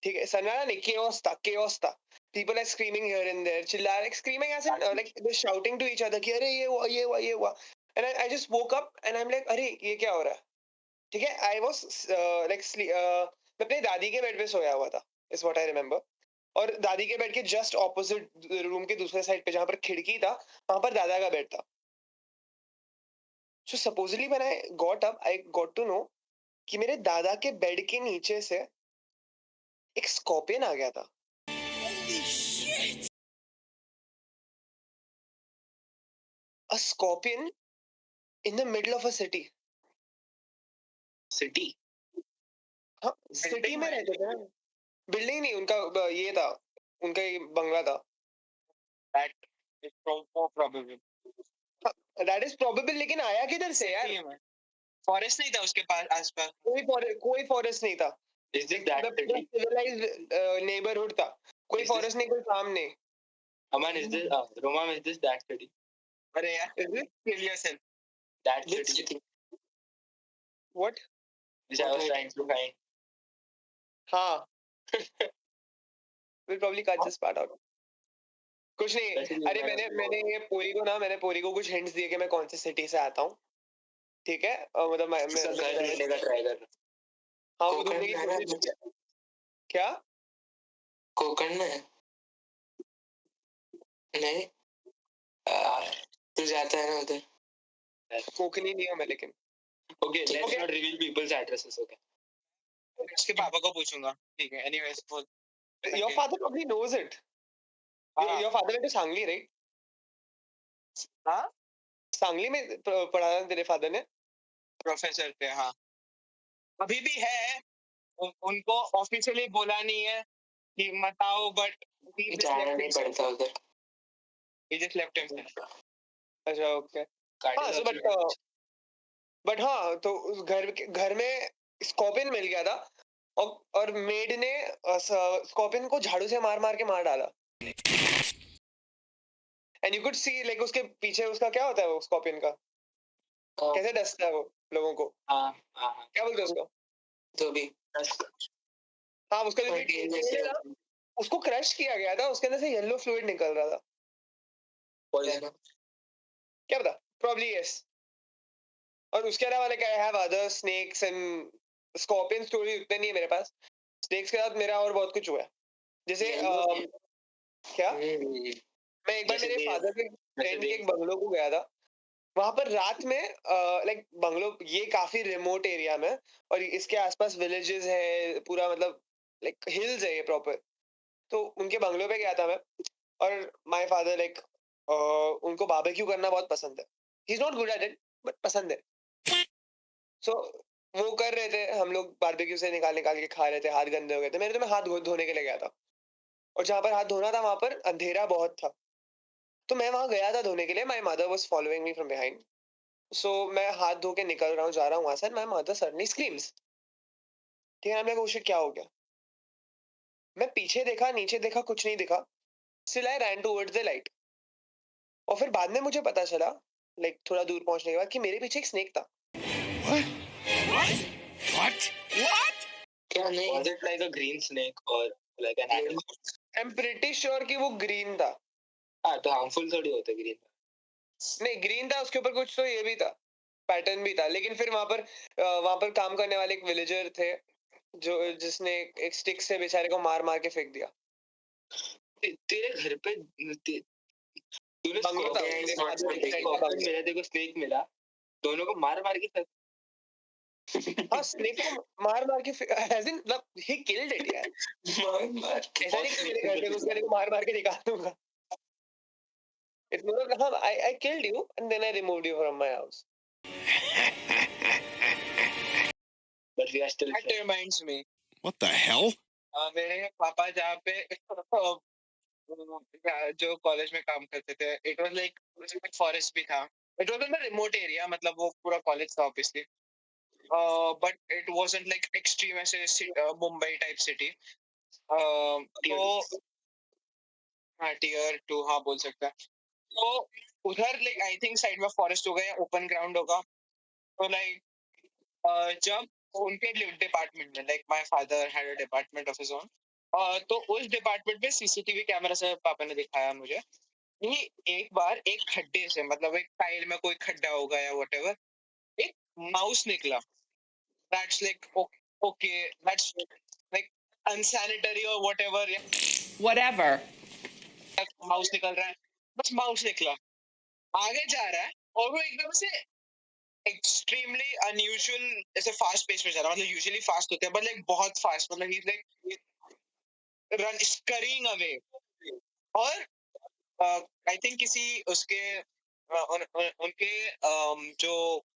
ठीक है, सन्नाटा नहीं, केओस था, केओस था। People are screaming here and there, चिल्ला like screaming as in like they're shouting to each other कि अरे ये हुआ ये हुआ ये हुआ। And I just woke up and I'm like अरे ये क्या हो रहा है। ठीक है, I was like मैं अपनी दादी के बेड पे सोया हुआ था, is what I remember। और दादी के बेड के जस्ट ऑपोजिट रूम के दूसरे साइड पे जहाँ पर खिड़की था, वहां पर दादा का बेड था। So supposedly when I got up, I got to know कि मेरे दादा के बेड के नीचे से एक स्कॉर्पियन आ गया था। A scorpion in the middle of a city। City हाँ, सिटी में रहते थे ना। बिल्डिंग नहीं, उनका ये था, उनका ये बंगला था। That is more probable. That is probable, लेकिन आया किधर से यार। फॉरेस्ट नहीं था उसके पास आसपास। कोई फॉरेस्ट नहीं था। Is this that city civilised neighbourhood था। कोई Is this- फॉरेस्ट नहीं, कोई फार्म नहीं। Aman is this Roma is this that city अरे यार kill yourself. That Which city what? Which I was trying to find हाँ, we'll probably cut this part out। कुछ नहीं। अरे मैंने पोरी को कुछ हिंट्स दिए कि मैं कौन सी सिटी से आता हूँ। ठीक है, मतलब सब घर ढूंढने का ट्राई कर हाँ, वो कोकण ढूंढने की में है ना कोशिश कुछ? किया। क्या? कोकण में है? नहीं तू जाता है ना उधर कोकनी नहीं हूँ मैं, लेकिन okay let's Okay. Not reveal people's addresses okay उसके पापा को पूछूंगा। ठीक है, एनीवेज बोल। your father probably knows it। हाँ। your father went to Sangli, right? हाँ, सांगली में पढ़ा था तेरे फादर ने। प्रोफेसर थे। हाँ, अभी भी है। उनको ऑफिशियली बोला नहीं है कि मत आओ, बट जाना नहीं पड़ता उधर he just left him। अच्छा, ओके। हाँ, so कार्डियोलॉजी बट हाँ, तो उस घर में स्कॉर्पियन मिल गया था। और मेड ने स्कॉर्पियन को झाड़ू से मार मार के मार डाला। And you could see like उसके पीछे उसका क्या होता है, वो स्कॉर्पियन का कैसे डसता है वो लोगों को। हाँ हाँ क्या बोलते हैं उसको? तो भी हाँ, उसका जो tail था, उसको क्रश किया गया था, उसके अंदर से येलो फ्लूइड निकल रहा था। पॉइजन क्या पता, प्रॉब्ली यस। और उसके अलावा like I have other snakes and scorpion story उतने नहीं है मेरे पास। स्नेक्स के साथ मेरा और बहुत कुछ हुआ है। जैसे क्या, मैं एक बार जैसे मेरे देव- फादर के फ्रेंड के एक बंगलो को गया था। वहां पर रात में लाइक बंगलो ये काफी रिमोट एरिया में, और इसके आसपास विलेजेस है पूरा, मतलब लाइक हिल्स है ये प्रॉपर। तो उनके बंगलो पे गया था मैं। और माय फादर लाइक उनको बारबेक्यू करना बहुत पसंद है। He is not good at it, but पसंद है। सो वो कर रहे थे, हम लोग बारबेक्यू से निकाल निकाल के खा रहे थे, हाथ गंदे हो गए थे मेरे, तो मैं हाथ धोने के लिए गया था। और जहाँ पर हाथ धोना था वहां पर अंधेरा बहुत था। तो मैं वहां गया था धोने के लिए। My mother was following me from behind. So मैं हाथ धो के निकल रहा हूँ, जा रहा हूँ वहां से। My mother suddenly screams. ठीक है, हमने कहा क्या हो गया। मैं पीछे देखा, नीचे देखा, कुछ नहीं दिखा। Still I ran towards the light. और फिर बाद में मुझे पता चला, लाइक थोड़ा दूर पहुंचने के बाद, कि मेरे पीछे एक स्नेक था। What? क्या नहीं was it like a green snake or like an animal I am pretty sure कि वो ग्रीन था। हाँ तो हार्मफुल थोड़ी होता ग्रीन नहीं, ग्रीन था, उसके ऊपर कुछ तो ये भी था, पैटर्न भी था। लेकिन फिर वहां पर काम करने वाले एक विलेजर थे, जिसने एक स्टिक से बेचारे को मार मार के फेंक दिया। तेरे घर पे तूने बंगलो था, मेरे father के friend का बंगलो। मिला तेरे को स्नेक मिला दोनों को मार मार के फेंक हाँ, स्नेक को मार मार के एज इन मतलब ही किल्ड इट यार। मार मार के ऐसा नहीं कि मेरे घर पे घुस के मार मार के निकाल दूंगा। इट्स मोर हाँ, I killed you and then I removed you from my house. but we are still That reminds me, What the hell? मेरे पापा जहाँ पे जो कॉलेज में काम करते थे, इट वाज लाइक फॉरेस्ट भी था। It was in the remote area, मतलब वो पूरा कॉलेज था obviously. but it wasn't like extreme as a Mumbai type city. तो हाँ tier 2 हाँ बोल सकता है. तो उधर like I think साइड में फॉरेस्ट होगा या ओपन ग्राउंड होगा. तो like जब उनके डिपार्टमेंट में like my father had a department of his own. तो उस डिपार्टमेंट में सीसीटीवी कैमरा से पापा ने दिखाया मुझे कि एक बार एक खड्डे से मतलब एक टाइल में कोई खड्डा होगा या whatever एक माउस निकला. That's like okay, that's like unsanitary or whatever. Whatever. Mouse निकल रहा है, बस माउस निकला, आगे जा रहा है और वो एकदम से एक्सट्रीमली अनयूजुअल ऐसे फास्ट पेस में जा रहा है. मतलब यूजुअली फास्ट होते हैं बट लाइक बहुत फास्ट. मतलब ही लाइक रन स्करिंग अवे. और आई थिंक किसी उसके उनके जो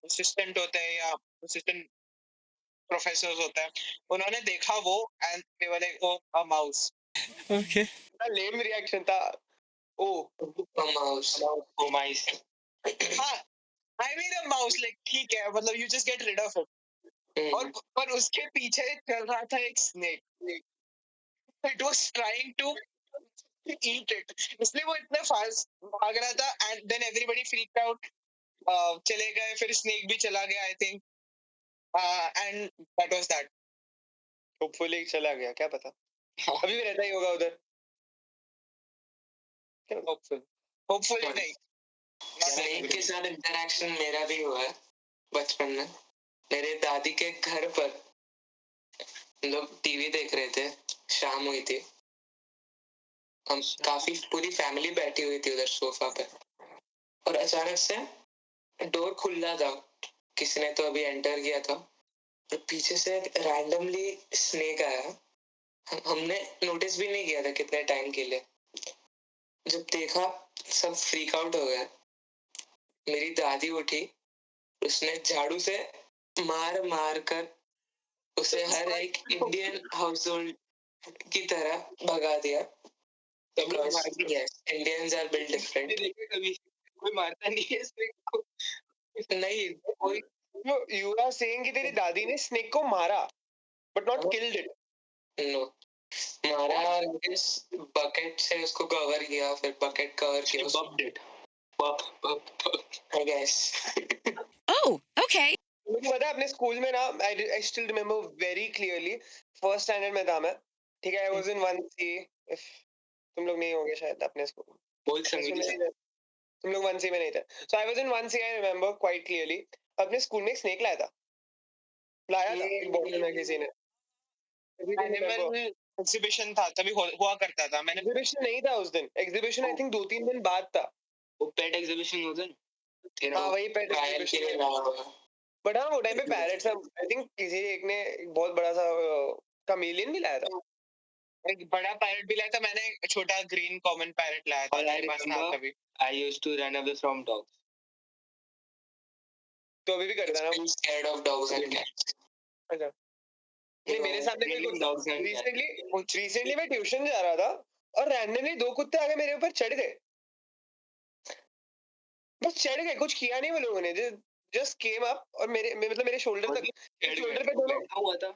असिस्टेंट होते हैं या असिस्टेंट प्रोफेसर होता है उन्होंने देखा वो and they were like oh a mouse. Okay. Lame reaction था. Oh mouse. Oh, mice. हाँ, I mean a mouse like ठीक है मतलब you just get rid of it. और पर उसके पीछे चल रहा था एक snake. It was trying to eat it. इसलिए वो इतना फास्ट भाग रहा था and then everybody freaked out. चले गए फिर स्नेक भी चला गया I think and that was that. Hopefully चला गया, क्या पता अभी भी रहता ही होगा उधर. होपफुली नहीं. स्नेक के साथ इंटरेक्शन मेरा भी हुआ है बचपन में. मेरे दादी के घर पर लोग टीवी देख रहे थे, शाम हुई थी, हम काफी पूरी फैमिली बैठी हुई थी उधर सोफा पे और अचानक से डोर खुला था. किसी ने तो अभी एंटर किया था और पीछे से रैंडमली स्नेक आया. हमने नोटिस भी नहीं किया था कितने टाइम के लिए. जब देखा सब फ्रीक आउट हो गए. मेरी दादी उठी, उसने झाड़ू से मार मार कर उसे हर एक इंडियन हाउस होल्ड की तरह भगा दिया. Indians are built different. कभी कोई मारता नहीं है स्नेक को. नहीं कोई. यू आर सेइंग कि तेरी दादी ने स्नेक को मारा but not killed it. No मारा और बकेट से उसको कवर किया, फिर बकेट कवर किया. Bobbed it. I guess. Oh, okay. मुझे पता है अपने स्कूल में ना I still remember very clearly. First standard में था मैं, ठीक है. आई वाज इन 1C. इफ तुम लोग नहीं होंगे शायद अपने स्कूल. बोल संगीत. तुम लोग 1C में नहीं थे. So I was in 1C. I remember quite clearly अपने स्कूल में एक स्नेक लाया था एक बॉटल में किसी ने. एनिमल एग्जीबिशन था तभी हुआ करता था. मैंने एग्जीबिशन नहीं था उस दिन. एग्जीबिशन आई थिंक 2-3 दिन बाद था. वो पेट एग्जीबिशन होता है. हाँ वही पेट एग्जीबिशन. बट हाँ वो टाइम पे पैरेट्स आई थिंक किसी एक ने बहुत बड़ा सा कमेलियन भी लाया था. एक बड़ा पैरेट भी लाया था. मैंने एक छोटा ग्रीन कॉमन पैरेट लाया था. मेरे पास था तभी. I used to run away from dogs. तो अभी भी करता है ना. I'm scared of dogs and cats. अच्छा नहीं मेरे सामने भी कुछ रिसेंटली मैं ट्यूशन जा रहा था और रैंडमली 2 कुत्ते आके मेरे ऊपर चढ़ गए. बस चढ़ गए, कुछ किया नहीं वो लोगों ने. जस्ट केम अप और मतलब मेरे शोल्डर पे दोनों हुआ था.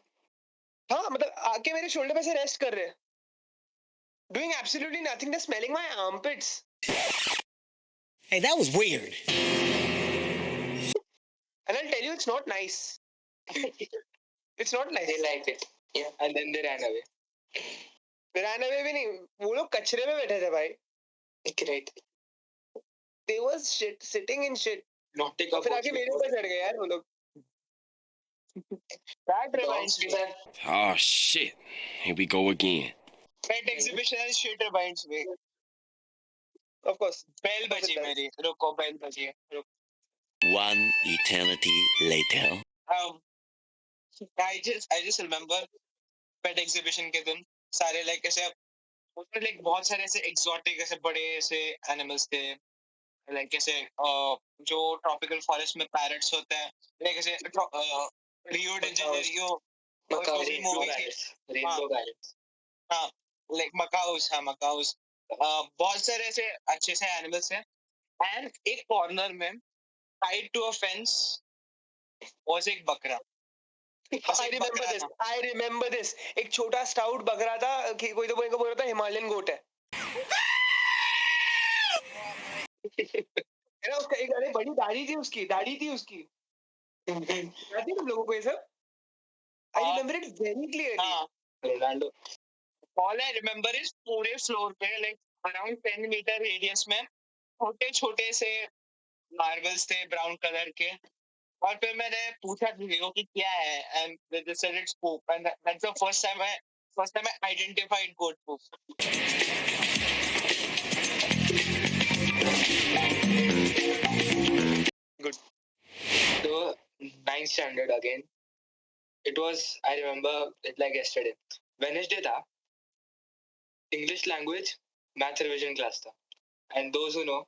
हाँ मतलब आके मेरे शोल्डर पे से रेस्ट कर रहे हैं. Doing absolutely nothing, just smelling my armpits. Hey, that was weird. And I'll tell you it's not nice. It's not nice. They liked it. Yeah. And then they ran away. ran away भी नहीं, वो लोग कचरे में बैठे थे भाई. Great. They was sitting in shit. Naughty फिर आके मेरे ऊपर चढ़ गए यार वो लोग. That reminds me. Oh, shit. Here we go again. Pet exhibition and shit reminds me. Of course. Bell बजी मेरी. रुको bell बजी है. रुको. One eternity later. I just remember pet exhibition के दिन सारे like ऐसे उसमें like बहुत सारे ऐसे exotic ऐसे बड़े ऐसे animals थे. Like ऐसे जो tropical forest में parrots होते हैं. Like ऐसे Rio de Janeiro movie Rainbow Parrots. हाँ like macaws. हाँ macaws. बहुत सारे ऐसे अच्छे से animals हैं. And एक corner में tied to a fence was एक बकरा. I remember this. I remember this. एक छोटा स्टाउट बकरा था कि कोई तो बोल रहा था हिमालयन गोट है है ना उसका एक अरे बड़ी दाढ़ी थी उसकी याद है तुम लोगों को ये सब आई हाँ। रिमेम्बर इट वेरी क्लियरली हाँ Ronaldo all I remember is पूरे फ्लोर पे लाइक अराउंड 10 मीटर रेडियस में छोटे छोटे से मार्बल्स थे ब्राउन कलर के और फिर मैंने पूछा किसी को कि क्या है and they said it's poop and that's the first time I identified goat poop So, ninth standard again. It was, I remember it like yesterday. Wednesday था. English language, math revision class था. And those who know,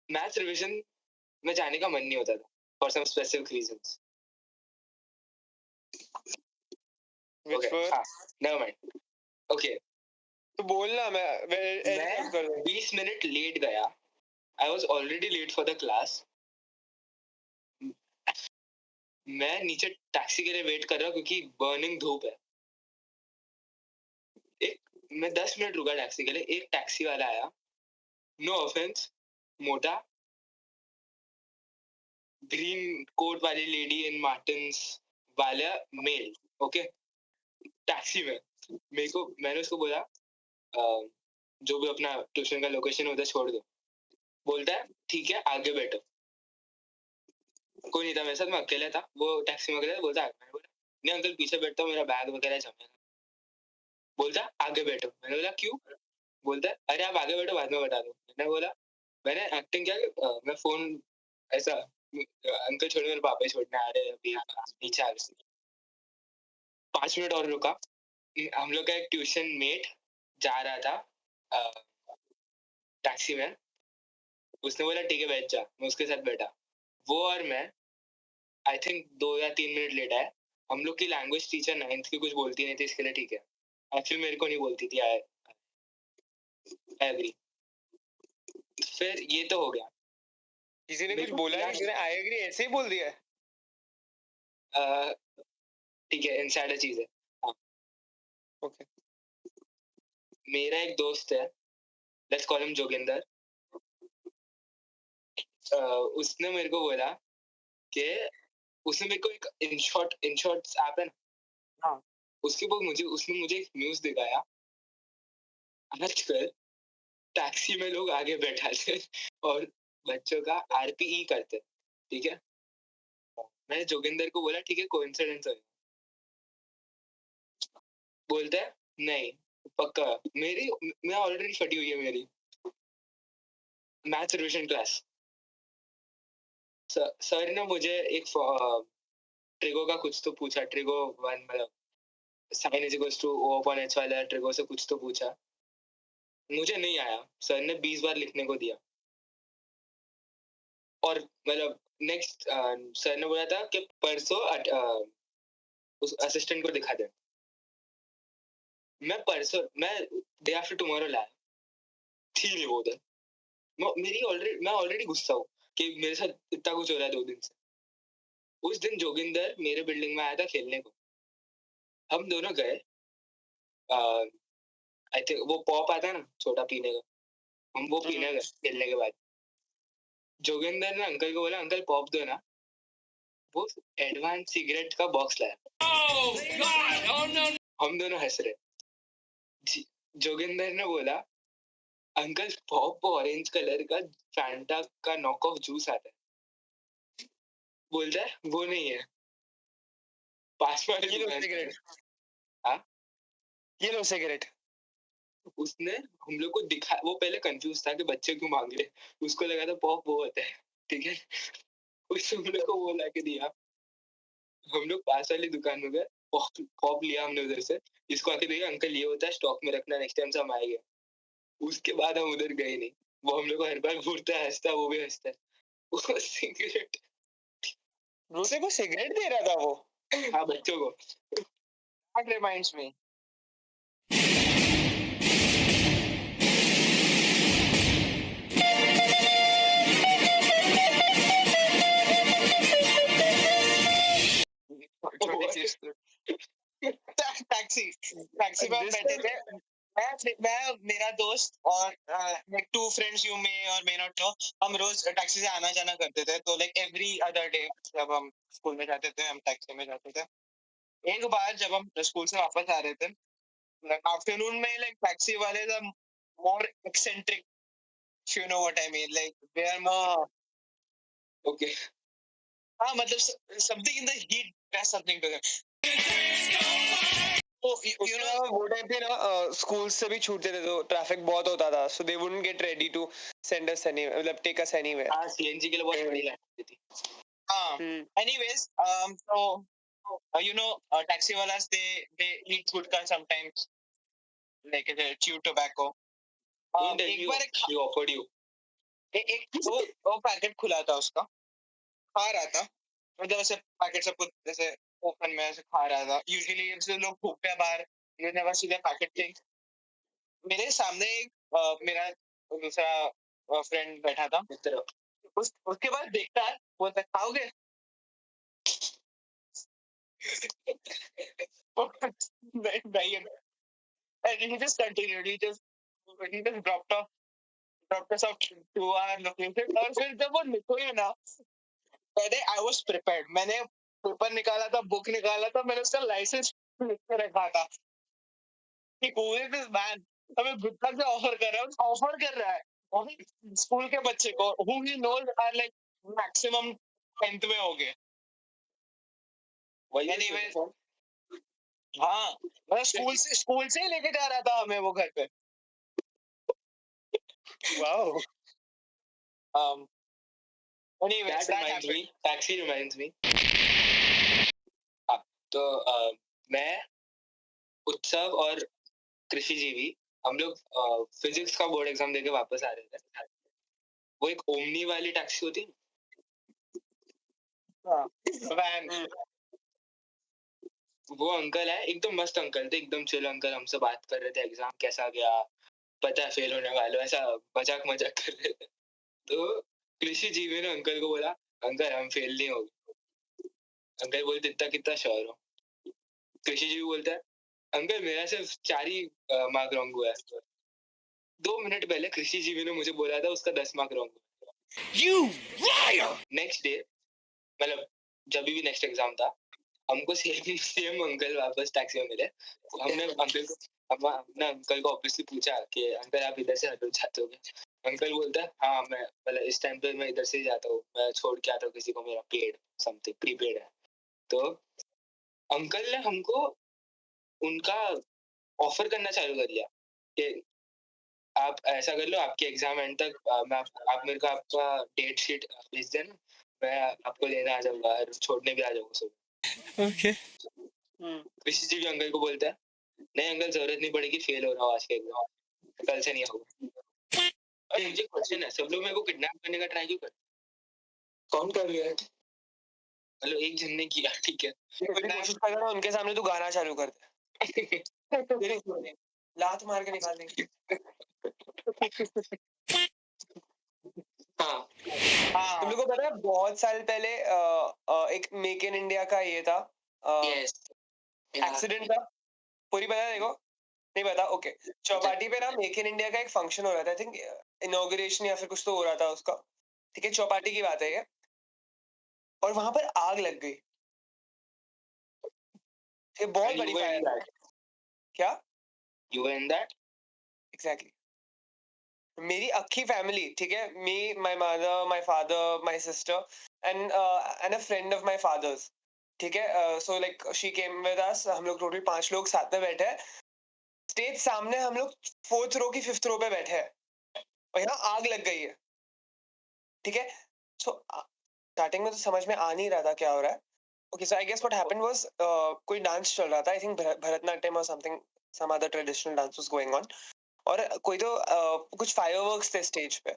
math revision में जाने का मन नहीं होता था. For some specific reasons. Which Okay, were? हाँ, never mind. Okay, तो बोलना मैं edit कर मैं 20 मिनट लेट गया. I was already late for the class. मैं नीचे टैक्सी के लिए वेट कर रहा हूँ क्योंकि बर्निंग धूप है. मैं 10 मिनट रुका टैक्सी के लिए. एक टैक्सी वाला आया. नो ऑफेंस, मोटा ग्रीन कोट वाली लेडी इन मार्टिन्स वाला मेल. ओके, टैक्सी में मैंने उसको बोला जो भी अपना ट्यूशन का लोकेशन उधर छोड़ दो. बोलता है ठीक है आगे बैठो. कोई नहीं था मेरे साथ, मैं अकेला था. वो टैक्सी में अकेला बोलता मैंने बोला नहीं अंकल पीछे बैठता हूँ, मेरा बैग वगैरह जमेगा. बोलता आगे बैठो. मैंने बोला क्यों? बोलता है अरे आप आगे बैठो बाद में बता दो. मैंने एक्टिंग किया कि मैं फोन ऐसा अंकल छोड़ो मेरे पापा छोड़ने आ रहे हैं अभी नीचे आ गए. 5 मिनट और रुका. हम लोग का एक ट्यूशन मेट जा रहा था टैक्सी में. उसने बोला ठीक है बैठ जा. मैं उसके साथ बैठा. वो और मैं आई थिंक 2 या 3 मिनट लेट आए. हम लोग की लैंग्वेज टीचर 9th की कुछ बोलती नहीं थी इसके लिए ठीक है. एक्चुअली मेरे को नहीं बोलती थी. I agree. फिर ये तो हो गया. किसी ने मेरे कुछ को बोला क्या- है किसी ने आई एग्री ऐसे ही बोल दिया ठीक है इनसाइडर चीज है. ओके मेरा एक दोस्त है, लेट्स कॉल हिम जोगिंदर. उसने मेरे को बोला कि उसने मेरे को एक इनशॉट ऐप है ना. हाँ. उसके ऊपर उसने मुझे एक न्यूज़ दिखाया. आजकल टैक्सी में लोग आगे बैठाते और बच्चों का आरपीई करते. ठीक है. मैंने जोगिंदर को बोला ठीक है कोइंसिडेंस है. बोलता है नहीं पक्का. मैं ऑलरेडी फटी हुई है मेरी मैथ रिविजन क्लास. सर ने मुझे एक ट्रिगो का कुछ तो पूछा. ट्रिगो 1 मतलब sine is equals to O upon H वाला ट्रिगो से कुछ तो पूछा. मुझे नहीं आया. सर ने 20 बार लिखने को दिया. और मतलब नेक्स्ट सर ने बोला था कि परसों उस असिस्टेंट को दिखा दे. मैं डे आफ्टर टुमारो लाया. थी नहीं वो उधर. मैं ऑलरेडी गुस्सा हूँ कि मेरे साथ इतना कुछ हो रहा है 2 दिन से. उस दिन जोगिंदर मेरे बिल्डिंग में आया था खेलने को. हम दोनों गए. आई थिंक वो पॉप आता है ना छोटा पीने का. हम वो पीने गए खेलने के बाद. जोगिंदर ने अंकल को बोला अंकल पॉप दो ना. वो एडवांस सिगरेट का बॉक्स लाया. हम दोनों हंस रहे. जोगिंदर ने बोला अंकल पॉप ऑरेंज कलर का फैंटा का नॉक ऑफ जूस आता है. बोलता है वो नहीं है पास वाली ये लो दुकान. सिगरेट हाँ? ये लो सिगरेट. उसने हम लोग को दिखा. वो पहले कंफ्यूज था कि बच्चे क्यों मांग रहे. उसको लगा था पॉप वो होता है. ठीक है. उसने हम लोग को वो ला के दिया. हम लोग पास वाली दुकान में गए. पॉप लिया हमने उधर से. इसको आके देखा अंकल ये होता है स्टॉक में रखना नेक्स्ट टाइम से हम आएंगे. उसके बाद हम उधर गए नहीं. वो हम लोग को हर बार घूरता है हंसता. वो भी हंसता है. वो सिगरेट रोसे को सिगरेट दे रहा था वो. हाँ बच्चों को. That reminds me. छोटी चीज टैक्सी में हम This बैठे time- थे, मैं मेरा दोस्त और like 2 friends you may or may not know, हम रोज टैक्सी से आना जाना करते थे, तो like every other day जब हम स्कूल में जाते थे हम टैक्सी में जाते थे। एक बार जब हम स्कूल से वापस आ रहे थे, आफ्टरनून में like टैक्सी वाले the more eccentric, if you know what I mean, like they are more, Okay. हाँ मतलब something in the heat does something to them. तो you उसके know, अलावा वो टाइम पे ना स्कूल से भी छूटते थे तो ट्रैफिक बहुत होता था, so they wouldn't get ready to send us any, मतलब टेक अस एनीवेयर। हाँ, CNG के लिए बहुत बड़ी लाइन होती थी। हाँ, anyways, so you know, taxi walas they eat gutka sometimes, like they chew tobacco. Don't tell एक me bar she offered you. एक वो पैकेट खुला था उसका, खा रहा था, मतलब ऐसे पैकेट सब कुछ जैसे ओपन में ऐसे खा रहा था। यूजुअली जैसे लोग भूखते हैं बाहर, you never see the packet thing. मेरे सामने एक मेरा दूसरा फ्रेंड बैठा था, मित्र। उसके बाद देखता है, बोलता है खाओगे? नहीं, and he just continued, he just dropped us off to our location, और फिर जब वो निकले ना, पहले I was prepared, मैंने पेपर निकाला था, बुक निकाला था, मैंने उसका लाइसेंस लिख के रखा था कि who is this man, हमें गुटखा से ऑफर कर रहा है, और स्कूल के बच्चे को who he knows are like maximum 10th में हो गए। वही Anyways, हाँ, मैं स्कूल से ही लेके जा रहा था हमें वो घर पे। Wow. Anyways, that reminds happened. me, taxi reminds me. हाँ, तो मैं, उत्सव और कृषि जीवी, हम लोग फिजिक्स का बोर्ड एग्जाम देके वापस आ रहे थे। वो एक ओमनी वाली टैक्सी होती है, वैन, वो अंकल है, एकदम मस्त अंकल थे, एकदम चिल अंकल, हमसे बात कर रहे थे, एग्जाम कैसा गया, पता है फेल होने वाले, ऐसा मजाक कर रहे थे। तो कृषि जीवी ने अंकल को बोला, अंकल हम फेल नहीं हो गए। अंकल बोलते इतना कितना श्योर हो? कृषि जीवी बोलता है, अंकल मेरा सिर्फ 4 ही मार्क रॉन्ग हुआ है। 2 मिनट पहले कृषि जीवी ने मुझे बोला था उसका 10 मार्क रॉन्ग हुआ। You liar! नेक्स्ट डे, मतलब जब भी नेक्स्ट एग्जाम था, हमको सेम अंकल वापस टैक्सी में मिले। हमने अंकल को ऑब्वियसली पूछा कि अंकल आप इधर से हट जाते हो? अंकल बोलता है हाँ, मैं मतलब इस टाइम पे मैं इधर से ही जाता हूँ, मैं छोड़ के आता हूँ किसी को, मेरा पेड समथिंग प्रीपेड है। तो अंकल ने हमको उनका ऑफर करना चालू कर दिया कि आप ऐसा कर लो, आपके एग्जाम एंड तक आप मेरे को आपका डेट शीट भेज देना, मैं आपको लेने आ जाऊंगा और छोड़ने भी आ जाऊंगा सुबह। Okay. कृषि जी भी अंकल को बोलता है, नहीं अंकल जरूरत नहीं पड़ेगी, फेल हो रहा हूँ आज के एग्जाम, कल से नहीं होगा। अरे मुझे क्वेश्चन है, सब लोग मेरे को किडनैप करने का ट्राई क्यों करते? कौन कर रहा है? मतलब एक जन ने किया, ठीक है, कोशिश कर रहा, उनके सामने तू गाना चालू कर दे, लात मार के निकाल देंगे। हाँ तुम लोग को पता है बहुत साल पहले एक मेक इन इंडिया का ये था, यस, एक्सीडेंट था, पूरी पता है देखो? नहीं पता? ओके। चौपाटी पे ना मेक इन इंडिया का एक फंक्शन हो रहा था, आई थिंक इनॉग्रेशन या फिर कुछ तो हो रहा था उसका, ठीक है, चौपाटी की बात है ये, और वहां पर आग लग गई, ये बहुत बड़ी फायर। क्या? You were in that? Exactly. मेरी अक्खी फैमिली, ठीक है, me, my mother, my father, my sister and a friend of my father's, ठीक है, so like she came with us, हम लोग टोटल 5 लोग साथ में बैठे हैं, स्टेज सामने, हम लोग 4th रो की 5th रो पे बैठे हैं, और यहाँ आग लग गई है, ठीक है। सो स्टार्टिंग में तो समझ में आ नहीं रहा था क्या हो रहा है। Okay, so I guess what happened was, कोई डांस चल रहा था, आई थिंक भरतनाट्यम और something, some other traditional dance was going on, और कोई तो कुछ फायरवर्क्स थे स्टेज पे,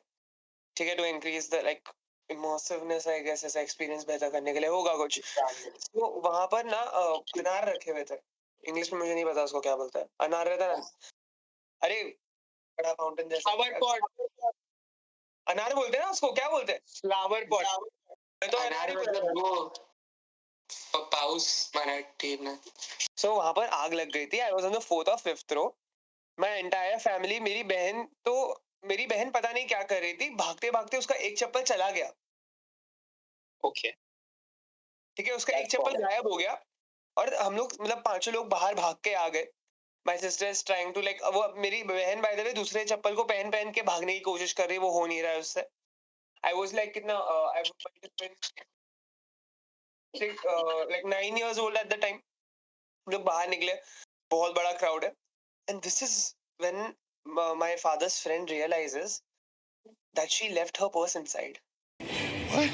ठीक है, to increase the like immersiveness, I guess ऐसा एक्सपीरियंस बेहतर करने के लिए होगा कुछ। तो वहां पर ना अनार रखे हुए थे, इंग्लिश में मुझे नहीं पता उसको क्या बोलते हैं, अनार रहता है ना, अरे बड़ा फाउंटेन जैसा, फ्लावर पॉट, अनार बोलते हैं ना उसको, क्या बोलते हैं? फ्लावर पॉट, मैं तो अनार ही बोल रहा हूँ। वो पाउस मराठी में। सो वहां पर आग लग गई थी. I was on the 4th or 5th row. My entire family, मेरी बहन पता नहीं क्या कर रही थी, भागते भागते उसका एक चप्पल चला गया. ओके, ठीक है, उसका एक चप्पल गायब हो गया. और हम लोग मतलब 5 लोग बाहर भाग के आ गए. My sister is trying to like, वो मेरी बहन बाय द वे दूसरे चप्पल को पहन पहन के भागने की कोशिश कर रही है, वो हो नहीं रहा है उससे. आई वॉज लाइक कितना, I like 9 years old at the time. हम लोग बाहर निकले, बहुत बड़ा क्राउड है. And this is when my father's friend realises that she left her purse inside. What?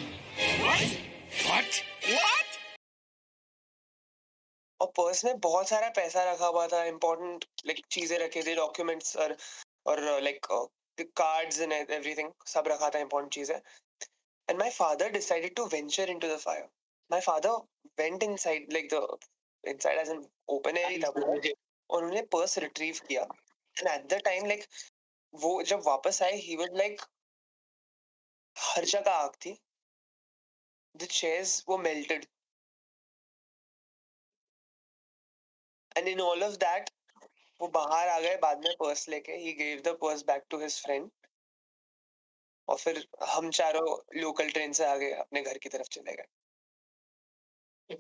What? और पर्स में बहुत सारा पैसा रखा हुआ था, इम्पोर्टेंट लाइक चीजें रखी थी, डॉक्यूमेंट्स और लाइक कार्ड्स एंड एवरीथिंग, सब रखा था, इम्पोर्टेंट चीजें. And my father decided to venture into the fire. My father went inside, like the inside edge an open air ही था पूरा, और उन्होंने पर्स रिट्रीव किया. And at the time like वो जब वापस आए, ही वाज लाइक हर जगह आग थी. द चेयर्स वो melted. And in all of that वो बाहर आ गए बाद में पर्स लेके. He gave the purse back to his friend. और फिर हम चारों लोकल ट्रेन से आगे अपने घर की तरफ चले गए.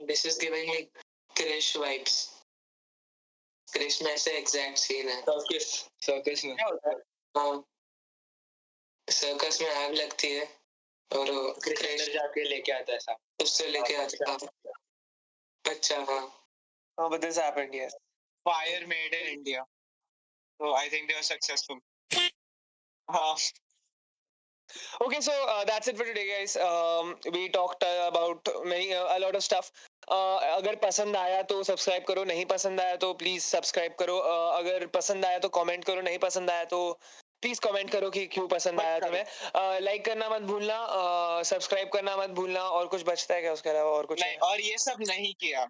This is giving me Krrish vibes. Krrish में ऐसे एग्जैक्ट सीन है. सर्कस में. क्या होता है? हाँ, सर्कस में आग लगती है और क्रिश जाके लेके आता है साहब. उससे लेके आता है. अच्छा, हाँ. Oh, but this happened, yes. Fire made in India. So I think they were successful. Okay, so that's it for today, guys. We talked about a lot of stuff. अगर पसंद आया तो सब्सक्राइब करो, नहीं पसंद आया तो प्लीज सब्सक्राइब करो. अगर पसंद आया तो कमेंट करो, नहीं पसंद आया तो प्लीज कमेंट करो कि क्यों पसंद आया तुम्हें. लाइक करना मत भूलना, सब्सक्राइब करना मत भूलना. और कुछ बचता है क्या उसके अलावा? और कुछ नहीं, और ये सब नहीं किया.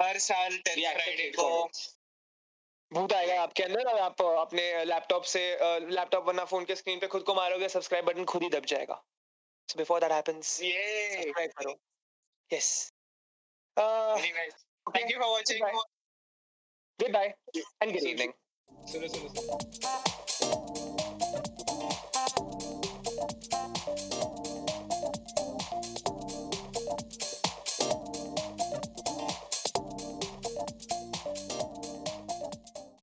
हर साल 10th फ्राइडे को भूत आएगा आपके अंदर और आप अपने लैपटॉप वरना फोन के स्क्रीन पे खुद को मारोगे, सब्सक्राइब बटन खुद ही दब जाएगा. So before that happens, subscribe करो. Yes. Anyway, thank you for watching. Goodbye and good evening. सुनो.